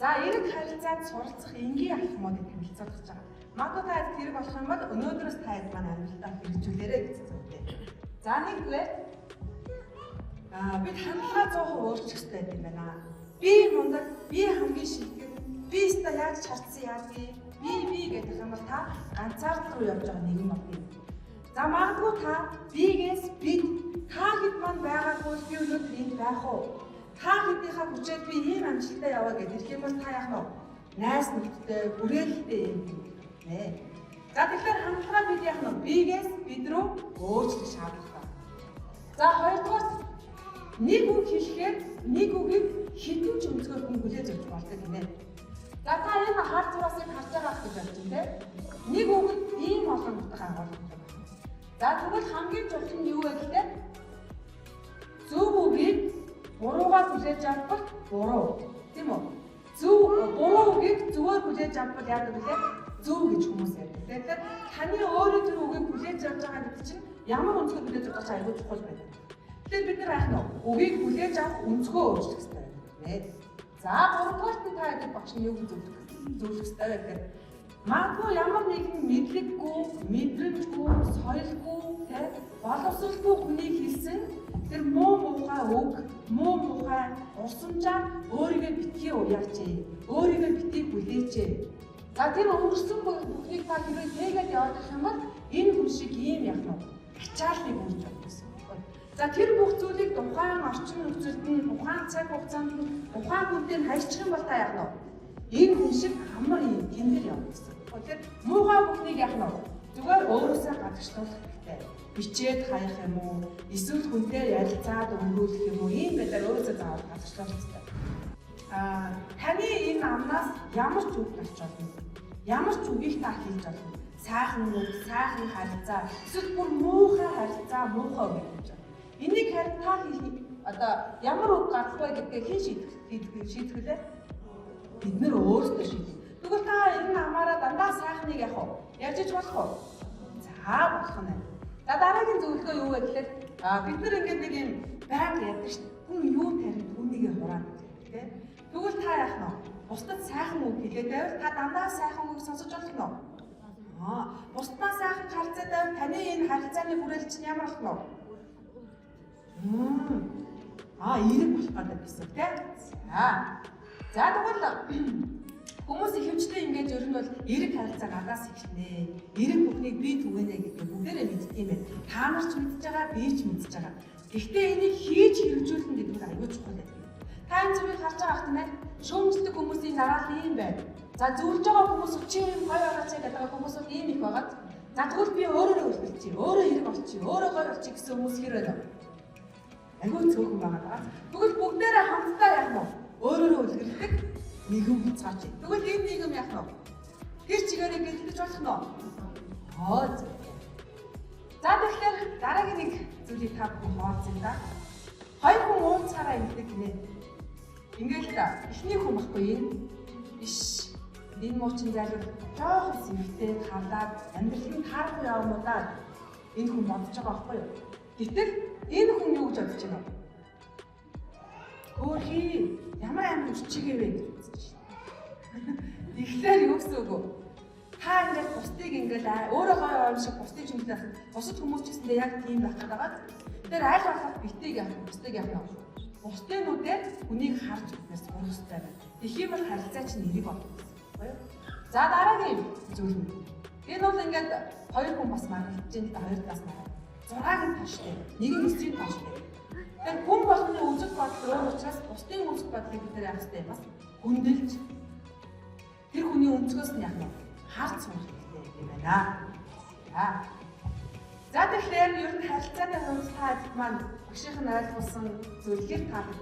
За эрэг харилцаанд суралцах энгийн алхмуудыг танилцуулах гэж байгаа. Магадгүй та хэрэг болох юм бол өнөөдрөөс таад маань амьдралдаа хэрэгжүүлээрэй гэсэн зүгтэй. За нэгдүгээр бид хандлага 100% өөрчлөх хэрэгтэй юм байна. Би мундаг, би хамгийн шилдэг, би өстө яаж чардсан яадгийг, би гэдэг юм бол та ганцаард руу явж байгаа нэгэн баг юм. За магадгүй та бигээс бид та хэд маань байгаагүй би өнөөдөр энд байх уу? Та хэдийнхаа хүчээр би ийм амжилттай яваа гэдэг юм бол та яах вэ? Найс нөхдөдтэй, бүрээлэлтэй юм нэ. За тэгэхээр хандлага бид яах вэ? Бигээс бид рүү өөрчлөх шаардлагатай. За хоёрдугаар нэг үг хэлэхээр нэг үгийг хэдэн ч өнцгөр хүн хүлээж авч болдог гинэ. За та энэ хар зураасыг харж байгаа гэж бодож байна те. Нэг үгэнд ийм олон утга агуулгатай байна. За тэгвэл хамгийн чухал нь юу вэ гэхээр зөв үгийг буруугаар хүлээж авбал буруу тийм үү? Буруу үгийг зөвөр хүлээж авбал яадаг вэ? Зөв гэж хүмүүс ярьдаг. Тэгэхээр таны өөрөө тэр үгийг хүлээж авч байгаа гэдэг чинь ямар өнцгөр хүлээж авч байгаа айгүй чухал байдаг. Тэгэхээр бид нар яах нь үгийг хүлээж авах өнцгөө өөрчлөх хэрэгтэй байна. За гуравдугаарт та гэдэг багш нь юу гэж зөвлөх хэрэгтэй вэ гэхээр магадгүй ямар нэгэн мэдлэггүй, мэдрэмжгүй, соёлгүй, боловсролгүй хүний хэлсэн тэр муу муухай үг, муу муухай урсамжаар өөрийгөө битгий уяач, өөрийгөө битгий хүлээч. За тэр өнгөрсөн бүхнийг та хэрэг тэгээд явах юм бол энэ хүн шиг ийм яах нь ачааллыг үүсгэж байна гэсэн. За тэр бүх зүйлийг тухайн орчин нөхцөлд нь, тухайн цаг хугацаанд нь, тухайн хүнтэй хайрчих юм бол та яах нь энэ хүн шиг амар юм тэмдэл явах гэсэн. Тэгэхээр муухай бүхнийг яах нь зүгээр өөрөөсөө гадагшлуулах хэрэгтэй. Бичээд хаях юм уу? Эсвэл хүнтэй ярилцаад өнгөрүүлэх юм уу? Ийм байдлаар өөрөөсөө заавал гадагшлуулах хэрэгтэй. Таны энэ амнаас ямар ч үг гарч болно. Ямар ч үгийг та хэлж болно. Сайхан үг, сайхан харилцаа, эсвэл бүр муухай харилцаа, муухай үг гэж байна. Энийг харин та хэлний одоо ямар үг гарах вэ гэдгийг хэн шийдэх вэ? Бид нэр өөрсдөө шийдэх. Тэгвэл та энэ амаараа дандаа сайхныг яах вэ? Ярьж иж болох уу? За болох нь. За дараагийн зөвлөгөө юу вэ гэхээр бид нар ингээд нэг юм байнга ярьдаг шүү дээ. Хүн юу тарих түүнийг хураад тийм. Тэгвэл та яах нь? Бусдад сайхан үг хэлээд байвал та дандаа сайхан үг сонсож болох нь. Бусдаа сайхан харилцаад байвал таны энэ харилцааны хүрээлэл чинь ямар болох нь? Эерэг болох гэдэг гэсэн тийм. За тэгвэл хүмүүс ихэвчлэн ингэж ер нь бол эерэг харилцаа гадаас эхэлнэ. Эерэг бүхнийг би түгэнэ гэдэг бүгдээрээ мэддэг юм байна. Та нар ч мэдж байгаа, би ч мэдж байгаа. Гэхдээ энийг хийж хэрэгжүүлнэ гэдэг нь аюул чухал байдаг. Та энэ зүйлийг харж байгаа хэрэг нэ шүүмжлэх хүмүүсийн дараалал ийм байна. За зөвлөж байгаа хүмүүс өчиг юм гоё орооч гэдэг хүмүүсүүд ийм их байгаад за тэгвэл би өөрөө үлдчихье, өөрөө хэрэг болчих, өөрөө гоё болчих гэсэн хүмүүс хэр байна вэ? Аюул цөөхөн байгаа. Тэгвэл бүгдээрээ хамтдаа яах нь өөрөөрөө үлгэрдэг нийгэм хязгаарч. Тэгвэл энэ нийгэм яах нь тэр чигээрээ гэлдэж болох нь. За тэгэхээр дараагийн нэг зүйлийг та бүхэн хуваалцъя да. Хоёр хүн уулзахаараа ингэдэг гинэ. Ингээл та эхний хүн баггүй энэ биш. Энэ муучин залуу жоохон сэвтэй халаад амьдралын таарахгүй явмуудаа энэ хүн бодож байгаа байхгүй юу? Гэтэл энэ хүн юу гэж бодож байна вэ? Хөөхий ямар амар өчигээ вэ гэж үзэж байна. Тэгэхээр юу гэсэн үг вэ? Та ингээд бусдыг ингээд өөрөө гоё юм шиг бусдыг чимдэх бусад хүмүүс ч гэсэндээ яг тийм байх гэдэг байгаа. Тэгэхээр аль болох битгийг яах вэ? Бусдыг яах вэ? Бусдынуудаар хүнийг харж үзснээр сурах хэрэгтэй байна. Тэгэх юм бол харилцаа чинь нэрийг олох гэсэн юм. За дараагийн зүйл нь. Энэ бол ингээд хоёр хүн бас маргалж чинь хоёр тас маргалж. 6-гийн таштай, 1-9-ийн таштай. Тэгэхээр хүн болгоны үзэл бодол өөр учраас бусдын үзэл бодлыг бид нар яах хэрэгтэй бас хөндлөж тэр хүний өнцгөөс нь яах вэ? Харж сурах хэрэгтэй юм байна. За тэгэхээр ер нь харилцааны хувьд та маань багшийн ойлгуулсан зүйлийг та бид